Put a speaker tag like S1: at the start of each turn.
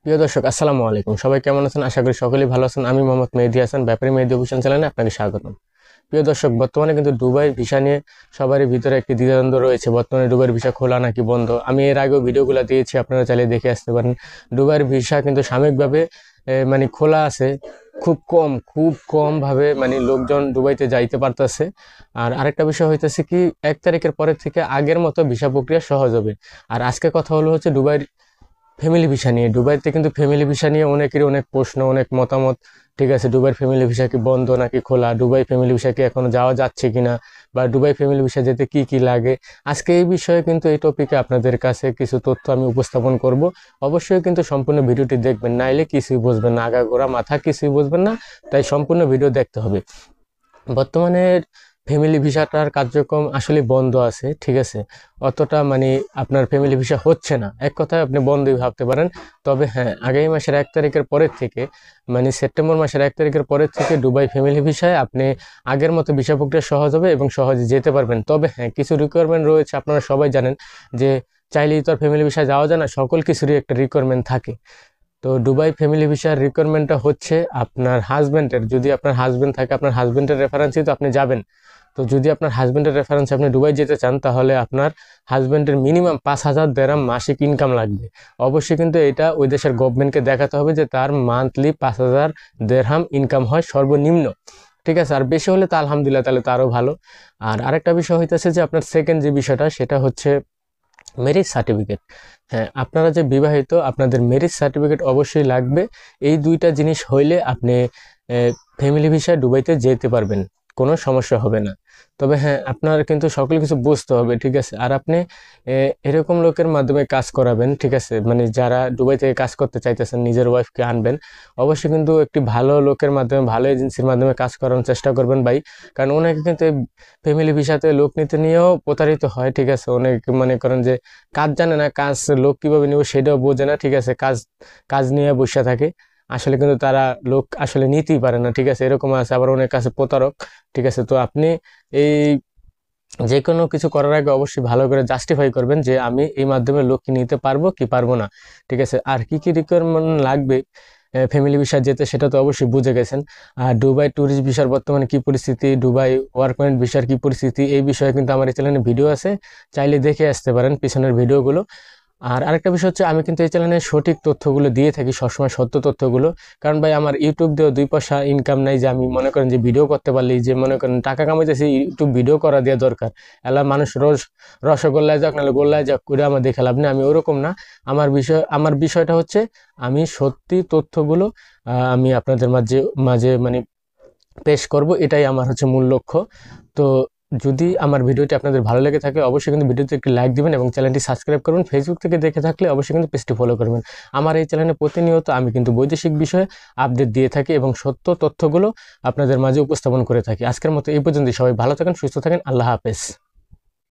S1: প্রিয় দর্শক আসসালামু আলাইকুম। সবাই কেমন আছেন? আশা করি সকলেই ভালো আছেন। আমি মোহাম্মদ মেহেদী হাসান, ব্যাপারী মেহেদী অফিশিয়াল চ্যানেলে আপনাকে স্বাগতম। প্রিয় দর্শক, বর্তমানে কিন্তু দুবাই ভিসা নিয়ে সবারই ভিতরে একটি দ্বিধাদ্বন্দ্ব রয়েছে। বর্তমানে দুবাইয়ের ভিসা খোলা নাকি বন্ধ। আমি এর আগেও ভিডিওগুলো দিয়েছি, আপনারা চাইলে দেখে আসতে পারেন। দুবাইয়ের ভিসা কিন্তু সাময়িকভাবে মানে খোলা আছে, খুব কম ভাবে মানে লোকজন দুবাইতে যাইতে পারতেছে। আর আরেকটা বিষয় হইতেছে কি, 1 তারিখের পরের থেকে আগের মতো ভিসা প্রক্রিয়া সহজ হবে। আর আজকে কথা হলো হচ্ছে দুবাইয়ের ফ্যামিলি ভিসা নিয়ে। দুবাইতে কিন্তু ফ্যামিলি ভিসা নিয়ে অনেকেরই অনেক প্রশ্ন, অনেক মতামত। ঠিক আছে, দুবাইয়ের ফ্যামিলি ভিসা কি বন্ধ নাকি খোলা, দুবাই ফ্যামিলি ভিসা কি এখনো যাওয়া যাচ্ছে কিনা, বা দুবাই ফ্যামিলি ভিসা যেতে কি কি লাগে। আজকে এই বিষয়ে কিন্তু এই টপিকে আপনাদের কাছে কিছু তথ্য আমি উপস্থাপন করব। অবশ্যই কিন্তু সম্পূর্ণ ভিডিওটি দেখবেন, নাইলে কিছুই বুঝবেন না, আগাগোড়া মাথা কিছুই বুঝবেন না। তাই সম্পূর্ণ ভিডিও দেখতে হবে। বর্তমানে ফ্যামিলি ভিসাটার কার্যক্রম আসলে বন্ধ আছে, ঠিক আছে। অতটা মানে আপনার ফ্যামিলি ভিসা হচ্ছে না, এক কথায় আপনি বন্ধই ভাবতে পারেন। তবে হ্যাঁ, আগামী মাসের 1 তারিখের পরের থেকে, মানে সেপ্টেম্বর মাসের 1 তারিখের পরের থেকে দুবাই ফ্যামিলি ভিসায় আপনি আগের মতো ভিসা প্রক্রিয়া সহজ হবে এবং সহজে যেতে পারবেন। তবে হ্যাঁ, কিছু রিকোয়ারমেন্ট রয়েছে, আপনারা সবাই জানেন যে চাইলেই তো আর ফ্যামিলি ভিসা যাওয়া যায় না, সকল কিছুরই একটা রিকোয়ারমেন্ট থাকে। তো দুবাই ফ্যামিলি ভিসার রিকোয়ারমেন্টটা হচ্ছে আপনার হাজব্যান্ডের, যদি আপনার হাজব্যান্ড থাকে, আপনার হাজব্যান্ডের রেফারেন্সেই তো আপনি যাবেন। তো যদি আপনার হাজব্যান্ডের রেফারেন্সে আপনি দুবাই যেতে চান, তাহলে আপনার হাজব্যান্ডের মিনিমাম 5,000 দেরহাম মাসিক ইনকাম লাগবে। অবশ্যই কিন্তু এটা ওই দেশের গভর্নমেন্টকে দেখাতে হবে যে তার মান্থলি 5,000 দেরহাম ইনকাম হয় সর্বনিম্ন। ঠিক আছে, আর বেশি হলে তো আলহামদুলিল্লাহ, তাহলে তো আরও ভালো। আর আরেকটা বিষয় হইতেছে যে আপনার সেকেন্ড যে বিষয়টা, সেটা হচ্ছে ম্যারেজ সার্টিফিকেট। হ্যাঁ, আপনারা যে বিবাহিত, আপনাদের ম্যারেজ সার্টিফিকেট অবশ্যই লাগবে। এই দুইটা জিনিস হইলে আপনি ফ্যামিলি ভিসায় দুবাইতে যেতে পারবেন, কোনো সমস্যা হবে না। তবে হ্যাঁ, আপনার কিন্তু সকল কিছু বুঝতে হবে, ঠিক আছে। আর আপনি এরকম লোকের মাধ্যমে কাজ করাবেন, ঠিক আছে, মানে যারা দুবাই থেকে কাজ করতে চাইতেছেন, নিজের ওয়াইফকে আনবেন। অবশ্যই কিন্তু একটি ভালো লোকের মাধ্যমে, ভালো এজেন্সির মাধ্যমে কাজ করানোর চেষ্টা করবেন ভাই। কারণ অনেকে কিন্তু ফ্যামিলি ভিসাতে লোক নিতে নিয়েও প্রতারিত হয়, ঠিক আছে। অনেক মনে করেন যে কাজ জানে না, কাজ লোক কিভাবে নিব সেটাও বোঝে না, ঠিক আছে। কাজ কাজ নিয়ে বসে থাকে, আসলে কিন্তু তারা লোক আসলে নিতেই পারে না, ঠিক আছে। এরকম আছে, আবার অনেক আছে প্রতারক, ঠিক আছে। তো আপনি এই যে কোনো কিছু করার আগে অবশ্যই ভালো করে জাস্টিফাই করবেন যে আমি এই মাধ্যমে লোক কি নিতে পারবো কি পারবো না, ঠিক আছে। আর কি কি রিকোয়ারমেন্ট লাগবে ফ্যামিলি ভিসা যেতে, সেটা তো অবশ্যই বুঝে গেছেন। আর দুবাই ট্যুরিস্ট ভিসার বর্তমানে কি পরিস্থিতি, দুবাই ওয়ার্ক পারমিট ভিসার কি পরিস্থিতি, এই বিষয়ে কিন্তু আমার এই চ্যানেলে ভিডিও আছে, চাইলে দেখে আসতে পারেন পিছনের ভিডিওগুলো। আর আরেকটা বিষয় হচ্ছে, আমি কিন্তু এই চ্যানেলে সঠিক তথ্যগুলো দিয়ে থাকি, সবসময় সত্য তথ্যগুলো। কারণ ভাই, আমার ইউটিউব দিয়েও 2 পয়সা ইনকাম নাই যে আমি মনে করেন যে ভিডিও করতে পারলি, যে মনে করেন টাকা কামাইতেছি, ইউটিউব ভিডিও করা দেওয়া দরকার। এলা মানুষ রসগোল্লায় যাক নাহলে গোল্লায় যাক করে আমার দেখে লাভ নেই, আমি ওরকম না। আমার বিষয়টা হচ্ছে, আমি সত্যি তথ্যগুলো আমি আপনাদের মাঝে মাঝে মানে পেশ করব, এটাই আমার হচ্ছে মূল লক্ষ্য। তো যদি আমার ভিডিওটি আপনাদের ভালো লেগে থাকে, অবশ্যই কিন্তু ভিডিওতে একটি লাইক দিবেন এবং চ্যানেলটি সাবস্ক্রাইব করবেন। ফেসবুক থেকে দেখে থাকলে অবশ্যই কিন্তু পেজটি ফলো করবেন। আমার এই চ্যানেলে প্রতিনিয়ত আমি কিন্তু বৈদেশিক বিষয়ে আপডেট দিয়ে থাকি এবং সত্য তথ্যগুলো আপনাদের মাঝে উপস্থাপন করে থাকি। আজকের মতো এই পর্যন্তই। সবাই ভালো থাকেন, সুস্থ থাকেন, আল্লাহ হাফেজ।